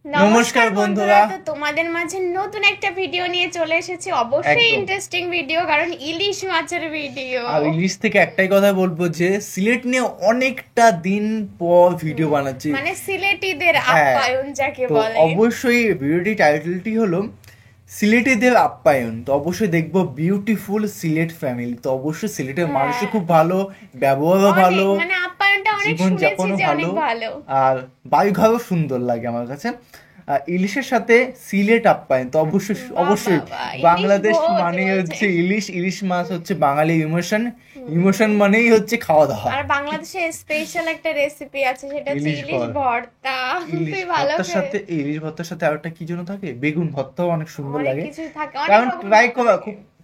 নমস্কার বন্ধুরা, তো তোমাদের মাঝে নতুন একটা ভিডিও নিয়ে চলে এসেছি। অবশ্যই ইন্টারেস্টিং ভিডিও, কারণ ইলিশ মাছের ভিডিও। আর ইলিশ থেকে একটাই কথা বলবো যে সিলেট নিয়ে অনেকটা দিন পর ভিডিও বানাচ্ছি, মানে সিলেটিদের আপ্যায়ন যাকে তো বলে। অবশ্যই ভিডিওটি টাইটেলটি হলো সিলেটিদের আপ্যায়ন। তো অবশ্যই দেখবো বিউটিফুল সিলেট ফ্যামিলি। তো অবশ্যই সিলেটের মানুষও খুব ভালো, ব্যবহারও ভালো, মানে আপ্যায়নটা অনেক জীবন শুনেছি যাপনও যে অনেক ভালো, আর বাড়িঘরও সুন্দর লাগে আমার কাছে। ইলিশের সাথে সিলেট আপ্যায়ন তো অবশ্যই অবশ্যই। বাংলাদেশ মানে হচ্ছে ইলিশ, ইলিশ মাছ হচ্ছে বাঙালি ইমোশন, ইমোশন মানেই হচ্ছে খাওয়া দাওয়া। আর বাংলাদেশে স্পেশাল একটা রেসিপি আছে, সেটা হচ্ছে ইলিশ ভর্তা। ইলিশ ভর্তার সাথে, ইলিশ ভর্তার সাথে আরেকটা কি যেন থাকে, বেগুন ভর্তাও অনেক সুন্দর লাগে। কারণ ট্রাই করা,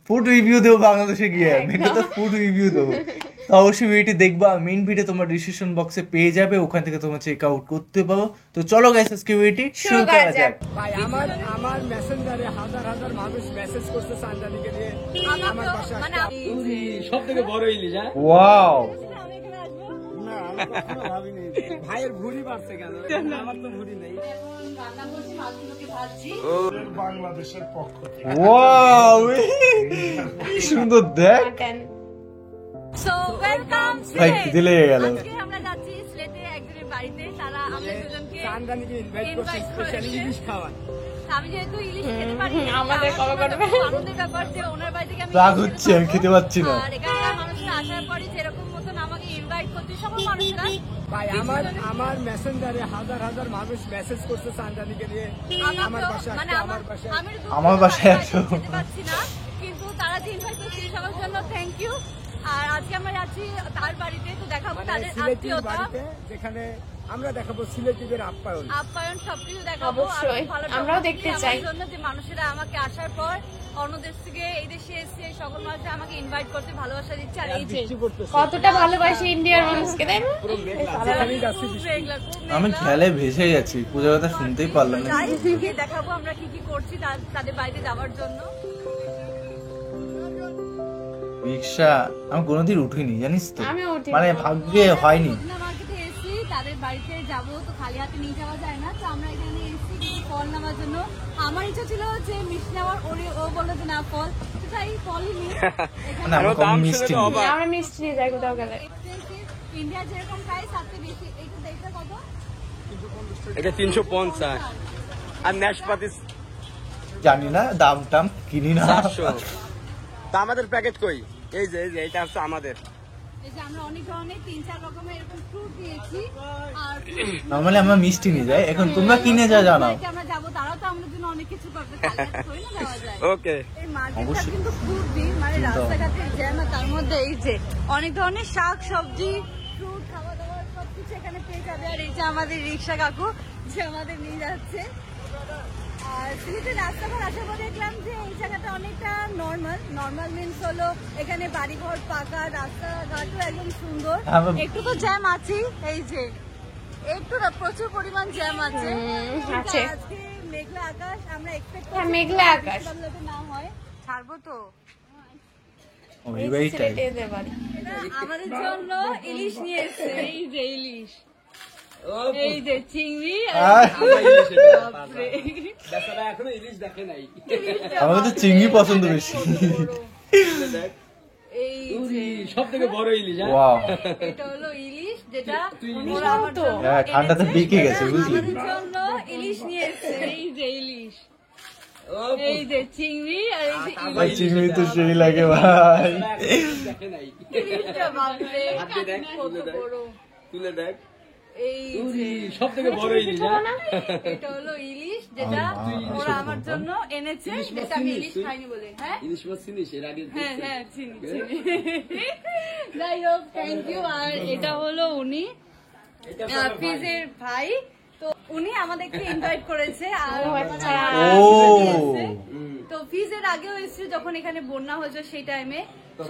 ফুড রিভিউ দেবো বাংলাদেশে গিয়ে, মেনটা তো ফুড রিভিউ দেবো। তো অবশ্যই ভিডিওটি দেখবা, মেইন ভিডিও তোমার ডিসক্রিপশন বক্সে পেয়ে যাবে, ওখান থেকে তোমরা চেক আউট করতে পারো। তো চলো গাইস, আজকে ভিডিওটি শুরু করা যাক। ভাই আমার মেসেঞ্জারে হাজার হাজার মানুষ মেসেজ করতে সানজানিকে দিয়ে আমার বাসায় মানে সবথেকে বড় ইলিশ। হ্যাঁ, ওয়াও, না আমি কখনো ভাবিনি ভাইয়ের ভুঁড়ি বাড়ছে কেন, আমার তো ভুঁড়ি নেই। বাংলাদেশের পক্ষ থেকে ওয়াও, কি সুন্দর দেখ সো ওয়েলকাম ভাই, খিদে লেগে গেল। আজকে আমরা যাচ্ছি সিলেটে একজনের বাড়িতে, তারা আমাদের দুজনকে সানজানিকে ইনভাইট করছে স্পেশালি ইলিশ খাওয়ার। আমি যেহেতু ইলিশ খেতে পারি না, আমাদের কবে করবে? আনন্দের ব্যাপার যে ওনার বাড়ি থেকে আমি রাগ ইলিশ হচ্ছে, খেতে আমি খেতে পাচ্ছি না। আর এখানকার মানুষরা আসার পরে যেরকম মতন আমাকে ইনভাইট করতে সকল মানুষরা। ভাই আমার মেসেঞ্জারে হাজার হাজার মানুষ মেসেজ করছে সানজানিকে দিয়ে আমার বাসায় মানে আমার বাসায় আমার বাসায় আসো। খেতে পাচ্ছি না, কিন্তু তারা যে ইনভাইট করছে সবার জন্য থ্যাংক ইউ। আর আজকে আমরা যাচ্ছি তার বাড়িতে, তো দেখাবো তাদের সিলেটির আত্মীয়তা, বাড়িতে, যেখানে আমরা দেখাবো সিলেটিদের আপ্যায়ন। আপ্যায়ন সবকিছু দেখাবো। অবশ্যই, আর ভালো আমরাও দেখতে চাই। আমার জন্য যে মানুষেরা আমাকে আসার পর অন্য দেশ থেকে এই দেশে এসে সকল মানুষরা আমাকে ইনভাইট করতে ভালোবাসা দিচ্ছে। আর এই যে কতটা ভালোবাসি ইন্ডিয়ার মানুষকে, তাই না? যেখানেই যাচ্ছি খুব মেঘলা, খুব আমি মেঘলা। খেয়ালে ভেসে যাচ্ছি, পূজার কথা শুনতেই পারলাম না। যাই, গিয়ে দেখাবো আমরা কি কি করছি তাদের বাড়িতে যাওয়ার জন্য। রিক্সা আমি কোনোদিন উঠিনি, জানিস তো, আমিও উঠিনি। মানে ভাগ্যে হয়নি। খুলনা মার্কেটে এসেছি, তাদের বাড়িতে যাবো, তো খালি হাতে নিয়ে যাওয়া যায় না, তো আমরা এখানে এসেছি কিছু ফল নেওয়ার জন্য। আমার ইচ্ছা ছিল যে মিষ্টি নেওয়ার, ও বললো যে না ফল, তো তাই ফলই নিই। মানে আমার কম মিষ্টি নেই। আমরা মিষ্টি নিয়ে যাই কোথাও গেলে। ইন্ডিয়া যেরকম প্রাইস তার থেকে বেশি। এইটা কত? এটা 350 আর ন্যাশপাতি জানি না, দাম টাম কিনি না। 400। তা আমাদের প্যাকেট কই? এই যে এটা হচ্ছে আমাদের। এই যে আমরা অনেক ধরনের 3-4 রকমের এরকম ফ্রুট দিয়েছি। আর নরমালি আমরা মিষ্টি নিয়ে যাই, এখন তোমরা কিনে যা জানাও। আমরা যাবো, তারাও তো আমাদের জন্য অনেক কিছু করবে, খালি হাতে থোড়ি না যাওয়া যায়। ওকে, এই মার্কেটটা কিন্তু খুব ভিড়, মানে রাস্তাঘাটে জ্যাম, আর তার মধ্যে এই যে অনেক ধরনের শাক সবজি ফ্রুট খাওয়া দাওয়া সবকিছু এখানে পেয়ে যাবে। আর এই যে আমাদের রিক্সা কাকু যে আমাদের নিয়ে যাচ্ছে। আর সিলেটের রাস্তাঘাট আসার পর দেখলাম যে এই জায়গাটা অনেকটা নর্মাল মিনস হলো এখানে বাড়িঘর পাকা, রাস্তাঘাটও একদম সুন্দর। একটু তো জ্যাম আছেই, এই যে একটু না প্রচুর পরিমাণ জ্যাম আছে। আছে। আজকে মেঘলা আকাশ, আমরা এক্সপেক্ট হ্যাঁ, মেঘলা আকাশ। না হয় ছাড়বো তো। ওই বাড়িটাই সিলেটেদের বাড়ি। আমাদের জন্য ইলিশ নিয়ে এসেছে, এই যে ইলিশ, এই যে চিংড়ি। বেচারা এখনো ইলিশ দেখে নাই। আমার তো চিংড়ি পছন্দ বেশি। এই যে সবথেকে বড় ইলিশ। ওয়াও, এটা হলো ইলিশ, যেটা ওরা আমার জন্য হ্যাঁ, ঠান্ডাতে বিকে গেছে বুঝলি। আমাদের জন্য ইলিশ নিয়ে এসেছে, এই যে ইলিশ, এই যে চিংড়ি। আর এই যে ভাই চিংড়ি তো সেই লাগে ভাই। দেখে নাই। ইলিশটা বাপরে হাতে দেখ, কত বড়। তুলে দেখ। এই যে সবথেকে বড় ইলিশ। এটা হলো ইলিশ, যেটা ওরা আমার জন্য এনেছে, যেটা আমি ইলিশ খাইনি বলে। হ্যাঁ ইলিশ মাছ চিনিস? এর আগে হ্যাঁ চিনি। যাই হোক, থ্যাংক ইউ। আর এটা হলো উনি ফিজের ভাই, তো উনি আমাদেরকে ইনভাইট করেছে। আর ও, তো ফিজের আগেও এসেছিল যখন এখানে বন্যা হয়েছে সেই টাইমে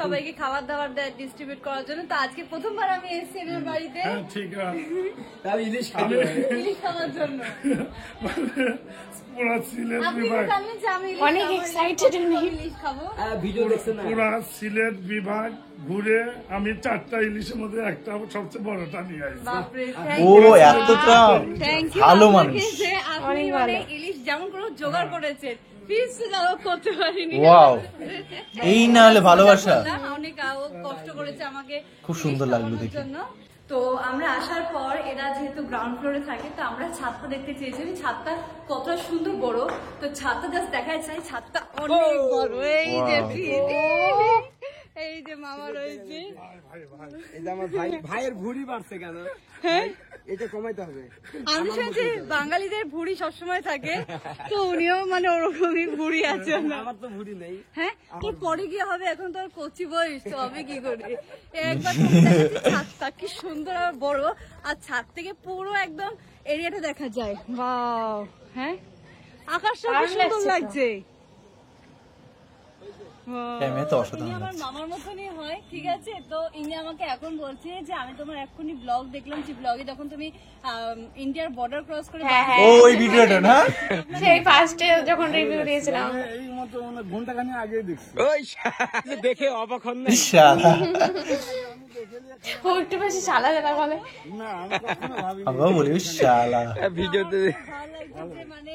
সবাইকে খাবার দাবার ডিস্ট্রিবিউট করার জন্য। তো আজকে প্রথমবার আমি এসেছি এনার বাড়িতে ঠিক ইলিশ খাওয়ার জন্য। পুরা সিলেট আপনি বিভাগ তো জানেন যে আমি অনেক excited আমি। ইলিশ খাবো। পুরা সিলেট বিভাগ ঘুরে আমি 4টা ইলিশের মধ্যে একটা সবচেয়ে বড়টা নিয়ে আসছি। বাপরে, ও এতটা থ্যাংক ইউ ভালো মানুষ। যে আপনি মানে ইলিশ যেমন করে জোগাড় করেছেন ফিস যাও করতে পারিনি। ওয়াও, এই না হলে ভালোবাসা। অনেক কষ্ট করেছে আমাকে খুব সুন্দর লাগলো ইলিশ দেখে। খাওয়ানোর জন্য। তো আমরা আসার পর এরা যেহেতু গ্রাউন্ড ফ্লোরে থাকে তো আমরা ছাদটা দেখতে চেয়েছি ছাদটা কতটা সুন্দর বড়। তো ছাদটা জাস্ট দেখাই চাই, ছাদটা অনেক বড়। এই যে এই যে মামা রয়েছে, এই যে আমার ভাইয়ের ভুঁড়ি বাড়ছে কেন? এটা কমাইতে হবে। আমি শুনছি বাঙালিদের ভুঁড়ি সবসময় থাকে, তো উনিও মানে ওরকমই ভুঁড়ি আছে। আমার তো ভুঁড়ি নেই। হ্যাঁ, তো পরে গিয়ে হবে, এখন তো আর কচি বয়স, তো হবে কি করে। একবার ছাদটা কি সুন্দর আর বড়, আর ছাদ থেকে পুরো একদম এরিয়াটা দেখা যায়। ওয়াও, হ্যাঁ আকাশটা কি সুন্দর লাগছে। ক্যামেরা তো অসাধারণ ইনি আমার লাগছে। মামার মতনই হয়, ঠিক আছে। তো ইনি আমাকে এখন বলছে যে আমি তোমার এক্ষুনি ব্লগ দেখলাম, যে ব্লগে যখন তুমি ইন্ডিয়ার বর্ডার ক্রস করে হ্যাঁ, ও ওই ভিডিওটা না, সেই ফার্স্টে যখন রিভিউ দিয়েছিলাম। এই মতো ঘন্টাখানি আগে দেখছি। ওই দেখে অবাক হন না? শালা ও একটু বেশি শালা জানা বলে। না আমি কখনো ভাবিনি। আমরা বলি শালা। ভিডিওতে ভালো লাগছে যে মানে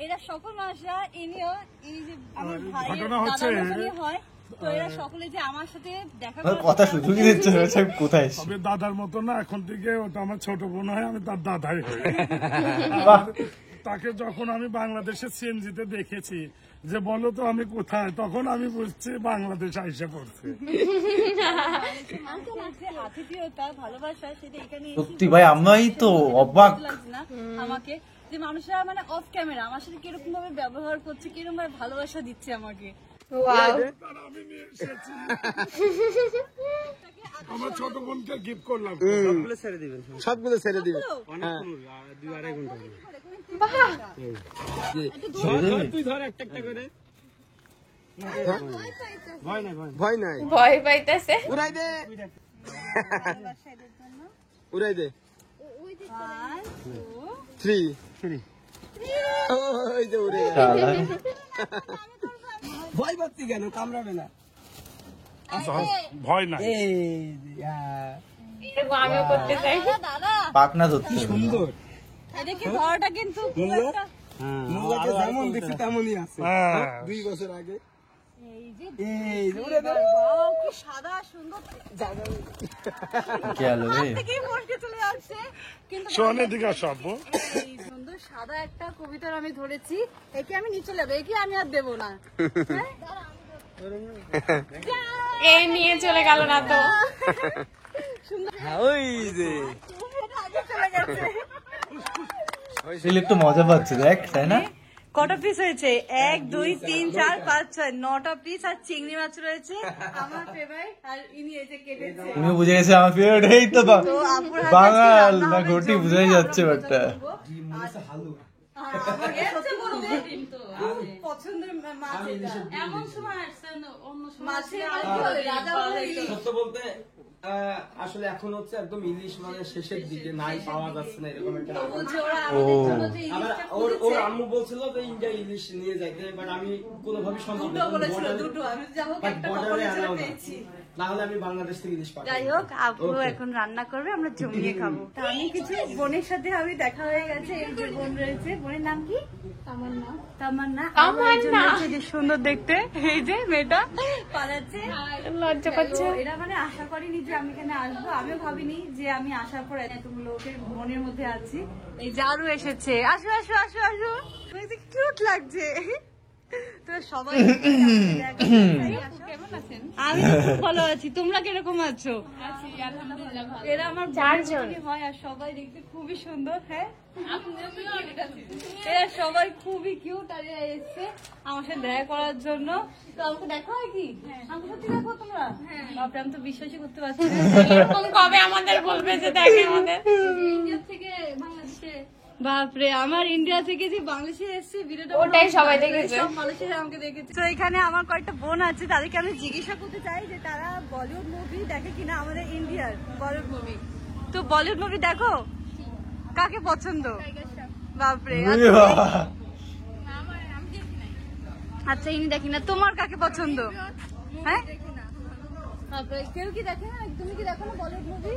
এরা সকল মানুষরা, ইনিও এই যে আমার ভাইয়ের ঘটনা হচ্ছে- দাদার মতনই হয়, তো এরা সকলে যে আমার সাথে দেখা আমার করার কথা জন্য শুধু দিচ্ছে সাহেব কোথায় এসেছে? তবে দাদার মতো না, এখন থেকে ওটা আমার ছোট বোন হয়, আমি তার দাদাই হই। বাহ। তাকে যখন আমি বাংলাদেশের সিএনজিতে দেখেছি যে বলো তো আমি কোথায়, তখন আমি বুঝছি বাংলাদেশ আইসা পড়ছে। আঙ্কেল আছে আতিথেয়তা ভালোবাসা, সেটা এখানে এসে সত্যি ভাই, আমরাই তো অবাক। লাগছে না আমাকে যে মানুষরা মানে অফ ক্যামেরা আমার সাথে কিরকম ভাবে ব্যবহার করছে, কিরকম ভাবে ভালোবাসা দিচ্ছে আমাকে। ওয়াও, আর আমি নিয়ে এসেছি আমার ছোট বোনকে গিফট করলাম। সবগুলো ছেড়ে দিবেন। হ্যাঁ, বাহ, তুই ধর একটা একটা করে। ভয় নাই। ভয় পাইতেছে। উড়াই দে, উড়াই দে। 1, 2, 3 ওই যে উড়ে গেল। শালা ভয় পাচ্ছি কেন? কামড়াবে না। ভয় নাই। এরকম আমিও করতে চাই। দাদা পাকনা ধরতে সুন্দর। এদিকে ঘরটা কিন্তু খুব একটা মুলাকে যেমন দেখছি তেমনই আছে। হ্যাঁ। 2 বছর আগে। এই যে এই যে উড়ে দে। বাহ, কি সাদা সুন্দর গেল রে। থেকেই মনকে চলে যাচ্ছে, কিন্তু সোহানের দিকে আসো আব্বু। এই সুন্দর সাদা একটা কবিতার আমি ধরেছি, একে আমি নিচে যাবো, একে আমি আর দেবো না। হ্যাঁ? এই নিয়ে চলে গেল না তো। হ্যাঁ, ওই যে এটা আগে চলে গেছে। ছেলে একটু মজা পাচ্ছে দেখ, তাই না? কটা পিস হয়েছে? 1, 2, 3, 4, 5, 6, 9টা পিস, আর চিংড়ি মাছ রয়েছে আমার ফেভারিট, আর ইনি এই যে কেটেছে। উনিও বুঝে গেছে আমার ফেভারিট। এই তো তো আপুর হাতে বাঙাল রান্না না হবে, ঘটি জমিয়ে বুঝাই যাচ্ছে আমরা ব্যাপারটা। মজা করবো। আর আমাকে সত্যি বলতে খুব পছন্দের মাছ এটা। এমন সময় আসছেন, অন্য সময় মাছের মাছ কি বলে? রাজা বলে ইলিশ। সত্য বলতে আসলে এখন হচ্ছে একদম ইলিশ মানে শেষের দিকে নাই, পাওয়া যাচ্ছে না এরকম একটা। তো বলছে ওরা আমাদের জন্য যে আবার ইলিশটা ওর খুঁজেছে। আম্মু বলছিল যে ইন্ডিয়া ইলিশ নিয়ে যাইতে, বাট আমি কোনোভাবে সম্ভব দুটো বলেছিল, দুটো। আমি যা হোক একটা কখনো ছেড়ে পেয়েছি। না হলে আমি বাংলাদেশ থেকে ইলিশ পাঠাবো। যাই হোক, আপু এখন রান্না করবে, আমরা জমিয়ে খাবো। তা আমি কিছু বোনের সাথে আমি দেখা হয়ে গেছে। এই যে বোন রয়েছে, বোনের নাম কি? তামান্না। তামান্না। তামান্না। একজন রয়েছে যে সুন্দর দেখতে, এই যে মেয়েটা পালাচ্ছে। লজ্জা পাচ্ছে। তো এরা মানে আশা করিনি যে আমি এখানে আসবো, আমিও ভাবিনি যে আমি আসার পর এত লোকের মনের মধ্যে আছি। এই জারু এসেছে, আসো আসো আসো আসো, কিউট লাগছে। তো সবাই কেমন আছেন? আমি তো খুব ভালো আছি, তোমরা কিরকম আছো? এরা আমার 4 জন হয়, আর সবাই দেখতে খুবই সুন্দর। হ্যাঁ, এরা সবাই খুবই কিউট, আর এরা এসছে আমার সাথে দেখা করার জন্য। তো আমাকে দেখা হয় কি? আমাকে সত্যি দেখো তোমরা? বাপরে, আমি তো বিশ্বাসই করতে পারছি না। এরকম কবে আমাদের বলবে যে দেখে আমাদের। ইন্ডিয়া থেকে বাংলাদেশে বাপরে, আমার ইন্ডিয়া থেকে যে বাংলাদেশে এসেছি ভিডিওটা ওটাই সবাই দেখেছে। সব মানুষের আমাকে দেখেছে। তো এখানে আমার কয়েকটা বোন আছে, তাদেরকে আমি জিজ্ঞাসা করতে চাই যে তারা বলিউড মুভি দেখে কিনা, আমাদের ইন্ডিয়ার বলিউড মুভি। তো বলিউড মুভি দেখো, কাকে পছন্দ? বাপরে, আচ্ছা ইনি দেখি না, তোমার কাকে পছন্দ? হ্যাঁ বাপরে, কেউ কি দেখে না? তুমি কি দেখো না বলিউড মুভি?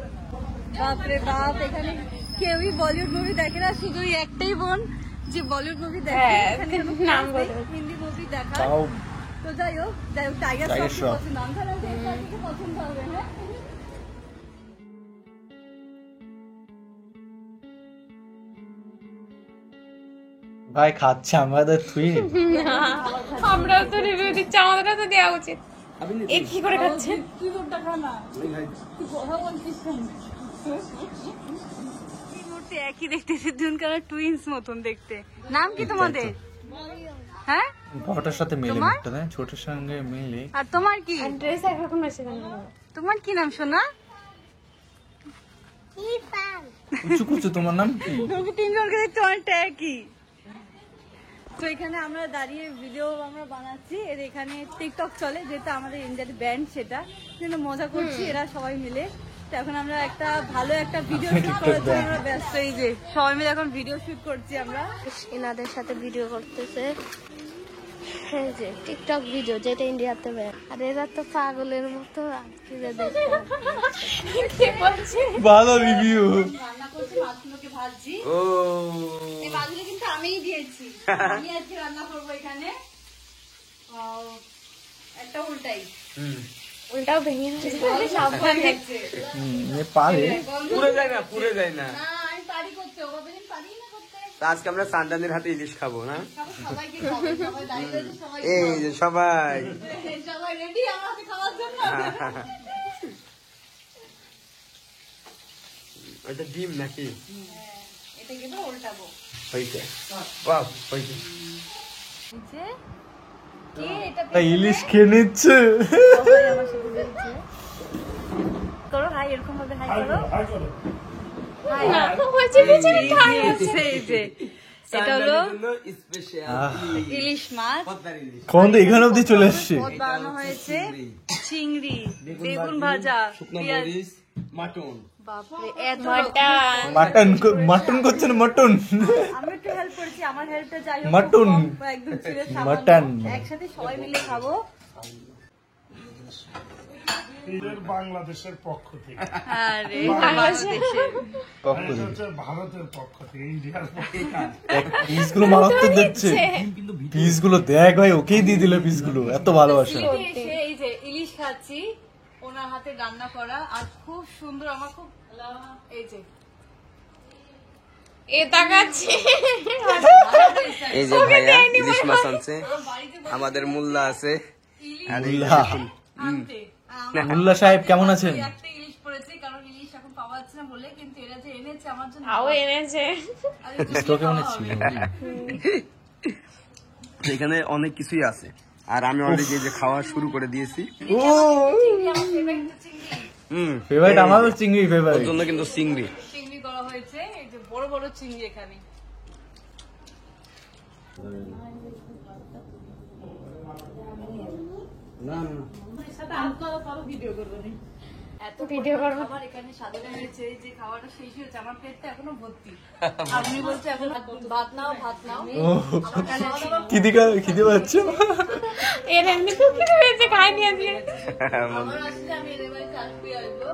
বাপরে বাপ, এখানে কেউই বলিউড মুভি দেখে না, শুধু একটাই বোন যে বলিউড মুভি দেখে। হ্যাঁ, এখানে কোনো নাম কেউ বলো। নেই হিন্দি মুভি দেখা। তাও তো যাই হোক, টাইগার টাইগার শ্রফ শ্রফ। পছন্দ, আমার কাছে পছন্দ হবে। হ্যাঁ ভাই খাচ্ছে, আমাদের থুই আমরাও তো রিভিউ দিচ্ছি, আমাদেরও তো দেওয়া উচিত। এ কি করে খাচ্ছে? তুই কোনটা খানা, তুই কথা বলছিস কেন? এই মুহূর্তে একই দেখতেছি, দুজনকার টুইন্স মতন দেখতে। নাম কি তোমাদের? হ্যাঁ, বড়টার সাথে মিলে তোমার? মুখটা দেয়, ছোটের সঙ্গে মিলে। আর তোমার কি? ড্রেস একরকম আছে কেন? তোমার কি নাম সোনা? কুচু কুচু, তোমার নাম কি? তুমি তিনজনকে দেখতে অনেকটা একই। তো এখানে আমরা দাঁড়িয়ে ভিডিও আমরা বানাচ্ছি, এর এখানে টিকটক চলে, যেটা আমাদের ইন্ডিয়ার ব্যান্ড, সেটা কিন্তু মজা করছি এরা সবাই মিলে। তো এখন আমরা একটা ভালো একটা ভিডিও শুট করার জন্য আমরা ব্যস্ত, এই যে সবাই মিলে এখন ভিডিও শুট করছি আমরা। এনাদের সাথে ভিডিও করতেছে, এই যে টিকটক ভিডিও, যেটা ইন্ডিয়াতে বের। আর এরা তো পাগলের মতো কি যে দেখে। কি বলছে? ভালো রিভিউ। রান্না করছি, মাছগুলোকে ভাজছি। ও এই মাছগুলো কিন্তু আমিই দিয়েছি, আমি আজকে রান্না করবো এখানে। একটা উল্টাই উল্টাও ভেঙে সাবধান হচ্ছে। পারে পুরে যায় না, পুরে যায় না। না আমি পারি করতে, ওভাবে পারি না করতে। তো আজকে আমরা সান্ডানের হাতে ইলিশ খাবো না? সবাইকে খাবে, সবাই দাঁড়িয়ে রয়েছে, সবাই এই যে সবাই সবাই রেডি আমার হাতে খাওয়ার জন্য। ওইটা ডিম নাকি? এটা কিন্তু উল্টাবো। হইছে, বাহ হইছে। যে কে এটা তাই ইলিশ খেয়ে নিচ্ছে। সবাই আমার সাথে বলছে করো হাই, এরকম ভাবে হাই করো। হাই করো। হাই না, হচ্ছে পিছনে ঠাই এই যে এটা হলো সান্ডানের জন্য স্পেশাল ইলিশ মাছ, পদ্মার ইলিশ। কোন তো এখানে অব্দি চলে আসছে। পদ বানানো হয়েছে, চিংড়ি, বেগুন ভাজা, শুকনো পেঁয়াজ। মরিচ, মাটন। বাপরে এত মাটন মাটন করছেন, মটন। আমি একটু হেল্প করেছি, আমার হেল্পটা যাই হোক মাটন। খুব কম, একদম ছিল সামান্য। মাটন। একসাথে সবাই মিলে খাবো। এদের বাংলাদেশের পক্ষ থেকে, আরে বাংলাদেশের এটা হচ্ছে ভারতের পক্ষ থেকে, ইন্ডিয়ার পক্ষ থেকে। পিস গুলো মারাত্মক দেখছে, পিস গুলো দেখ ভাই, ওকেই দিয়ে দিল পিস গুলো, এত ভালোবাসা। এসে এই যে ইলিশ খাচ্ছি, ওনার হাতে রান্না করা, আর খুব সুন্দর, আমার খুব এই যে এ তাকাচ্ছে। এই যে ভাইয়া ইলিশ মাছ আনছে, আমাদের মোল্লা আছে। মুল্লা আনতে মুল্লা সাহেব কেমন আছেন? একটা ইলিশ পড়েছে, কারণ ইলিশ এখন পাওয়া যাচ্ছে না বলে, কিন্তু এরা যে এনেছে আমার জন্য। আও এনেছে। আর এই যে তোকে মনে ছিল এখানে অনেক কিছুই আছে, আর আমি অলরেডি যে খাওয়া শুরু করে দিয়েছি। চিংড়ি, আমার favorite চিংড়ি। ফেভারিট, আমারও চিংড়ি ওর ফেভারিট। জন্য কিন্তু চিংড়ি। চিংড়ি করা হয়েছে, এই যে বড় বড় চিংড়ি এখানে। এত ভিডিও করবো। খাবার এখানে সাজানো হয়েছে, যে খাওয়াটা শেষ হয়েছে, আমার পেটটা এখনো ভর্তি। আপনি বলছে এখন ভাত নাও, ভাত নাও। ও খিদে পাচ্ছে। এর এমনি তো কি হয়েছে, খাইনি আজকে। আমার আসলে আমি এদের বাড়িতে আসবই আসবো,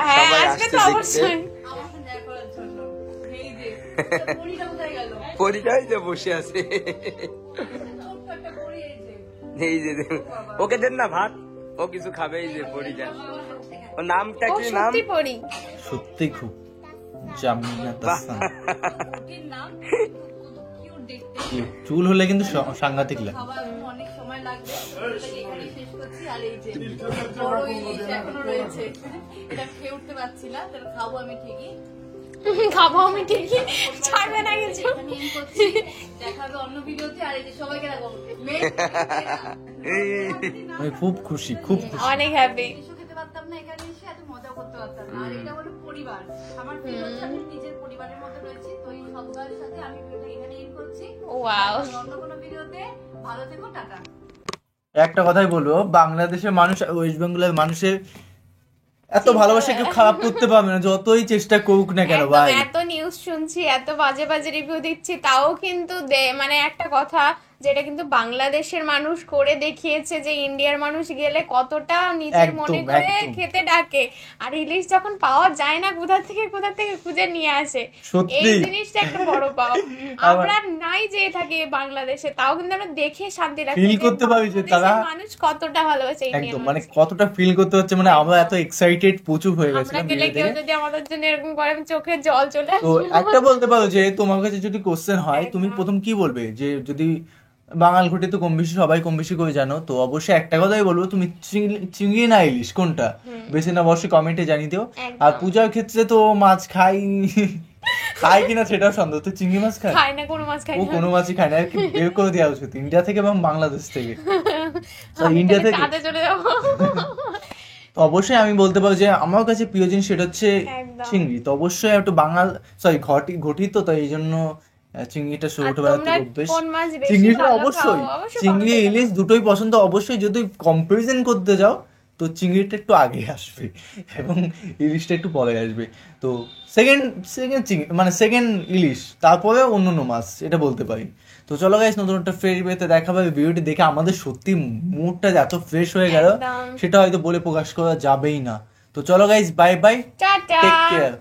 হ্যাঁ, সবাই আজকে আসছে তো দেখতে। অবশ্যই। আমার সাথে দেখা করার জন্য। এই যে পরিটা কোথায় গেল? পরিটাই যে বসে আছে, ছোট্ট একটা পরি, এই যে এই যে ওকে দেন না ভাত, ও কিছু খাবে। এই যে পরিটা, ওর নামটা ও কি নাম? সত্যি পড়ি। সত্যি খুব জামিনাত হাসান। ওটির নাম কত কিউট দেখতে। চুল হলে কিন্তু সাংঘাতিক লাগে। খাবার অনেক সময় লাগবে, এখানে শেষ করছি। আর এই যে বড় ইলিশ এখনো রয়েছে, এটা খেয়ে উঠতে পারছি না, তাহলে খাবো আমি ঠিকই। খাবো আমি ঠিকই, ছাড়বে না কিছু। এখানে end করছি, দেখা হবে অন্য ভিডিওতে। আর এই যে সবাইকে রাখবো আমি খুব খুশি, খুব খুশি। অনেক হ্যাপি। কিছু খেতে পারতাম না, এখানে এসে এত মজা করতে পারতাম না। আর এটা হলো পরিবার, আমার ফিল হচ্ছে আমি নিজের পরিবারের মধ্যে রয়েছি। তো এই সবার সাথে আমি ভিডিওটা এখানে এন্ড করছি। ওয়াও, অন্য কোনো ভিডিওতে ভালো থেকো, টাটা। একটা কথাই বলবো, বাংলাদেশের মানুষ ওয়েস্ট বেঙ্গলের মানুষের এত ভালোবাসা কেউ খারাপ করতে পারবে না, যতই চেষ্টা করুক না কেন ভাই। এত নিউজ শুনছি, এত বাজে বাজে রিভিউ দিচ্ছি, তাও কিন্তু মানে একটা কথা যেটা কিন্তু বাংলাদেশের মানুষ করে দেখিয়েছে যে ইন্ডিয়ার মানুষ গেলে কতটা নিজের মনে করে খেতে ডাকে, আর ইলিশ যখন পাওয়া যায় না কোথা থেকে খুঁজে নিয়ে আসে, এই জিনিসটা একটা বড় পাও। আমরা নাই যে থাকি বাংলাদেশে, তাও কিন্তু আমরা দেখে শান্তি রাখি, ফিল করতে পারি যে তারা মানুষ কতটা ভালোবাসে ইন্ডিয়ান একদম, মানে কতটা ফিল করতে হচ্ছে, মানে আমরা এত এক্সাইটেড প্রচুর হয়ে আমরা গেছিলাম গেলে কেউ যদি আমাদের জন্য এরকম করে চোখে জল চলে তো একটা বলতে পারো যে তোমার কাছে যদি কোশ্চেন হয় তুমি প্রথম কি বলবে, যে যদি বাঙাল ঘটি তো কম বেশি সবাই কম বেশি করে জানো, তো অবশ্যই একটা কথাই বলবো, তুমি চিংড়ি না ইলিশ কোনটা বেশি না অবশ্যই কমেন্টে জানিয়ে দিও। আর পূজার ক্ষেত্রে তো মাছ খাই কিনা সেটাও সন্দেহ, তো চিংড়ি মাছ খায় না, কোনো মাছ খাই ও কোনো মাছই খায় না, আর কি বের করে দেওয়া উচিত ইন্ডিয়া থেকে এবং বাংলাদেশ থেকে। তো ইন্ডিয়া থেকে চলে যাবো। তো অবশ্যই আমি বলতে পারবো যে আমার কাছে প্রিয় জিনিস সেটা হচ্ছে চিংড়ি, তো অবশ্যই একটু ঘটি তো তাই এই জন্য চিংড়িটা ছোটবেলা থেকে অভ্যেস। চিংড়িটা অবশ্যই, চিংড়ি ইলিশ দুটোই পছন্দ, অবশ্যই যদি কম্পারিজন করতে যাও তো চিংড়িটা একটু আগে আসবে এবং ইলিশটা একটু পরে আসবে। তো সেকেন্ড চিংড়ি মানে সেকেন্ড ইলিশ, তারপরে অন্য মাছ, এটা বলতে পারি। তো চলো গাইস, নতুন একটা ফ্রেশ ভিডিওতে দেখা হবে। ভিডিওটি দেখে আমাদের সত্যি মুডটা এত ফ্রেশ হয়ে গেল, সেটা হয়তো বলে প্রকাশ করা যাবেই না। তো চলো guys, bye bye, tata. Take care.